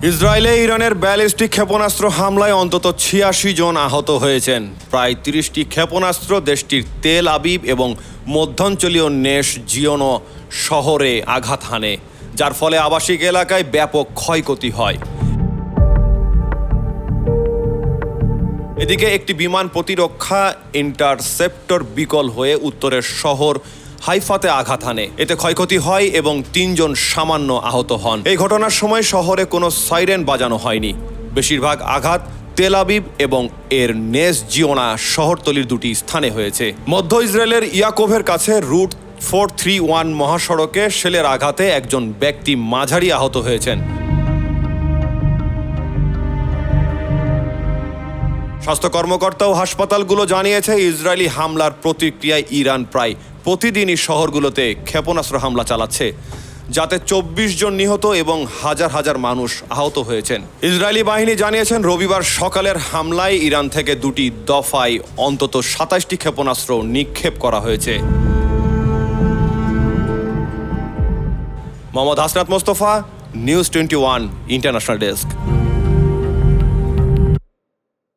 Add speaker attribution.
Speaker 1: ইসরায়েলে ইরানের ব্যালিস্টিক ক্ষেপণাস্ত্র হামলায় অন্তত ৮৬ জন আহত হয়েছেন। প্রায় ৩০টি ক্ষেপণাস্ত্র দেশটির তেল আবিব এবং মধ্যাঞ্চলীয় নেস জিওনো শহরে আঘাত হানে, যার ফলে আবাসিক এলাকায় ব্যাপক ক্ষয়ক্ষতি হয়। এদিকে একটি বিমান প্রতিরক্ষা ইন্টারসেপ্টর বিকল হয়ে উত্তরের শহর হাইফাতে আঘাত হানে। এতে ক্ষয়ক্ষতি হয় এবং ৩ জন সামান্য আহত হন। এই ঘটনার সময় শহরে কোনো সাইরেন বাজানো হয়নি। বেশিরভাগ আঘাত তেল আবিব এবং এর নেস জিওনা শহরতলির দুটি স্থানে হয়েছে। মধ্য ইসরায়েলের ইয়াকোভের কাছে রুট 431 মহাসড়কে শেলের আঘাতে একজন ব্যক্তি মাঝারি আহত হয়েছেন। স্বাস্থ্য কর্মকর্তা ও হাসপাতালগুলো জানিয়েছে, ইসরায়েলি হামলার প্রতিক্রিয়ায় ইরান প্রায় প্রতিদিনই শহরগুলোতে ক্ষেপণাস্ত্র হামলা চালাচ্ছে, যাতে ২৪ জন নিহত এবং হাজার হাজার মানুষ আহত হয়েছেন। ইসরায়েলি বাহিনী জানিয়েছেন, রবিবার সকালের হামলায় ইরান থেকে দুটি দফায় অন্তত ২৭টি ক্ষেপণাস্ত্র নিক্ষেপ করা হয়েছে। Mohammad Hasnat Mostafa, news 21 international desk.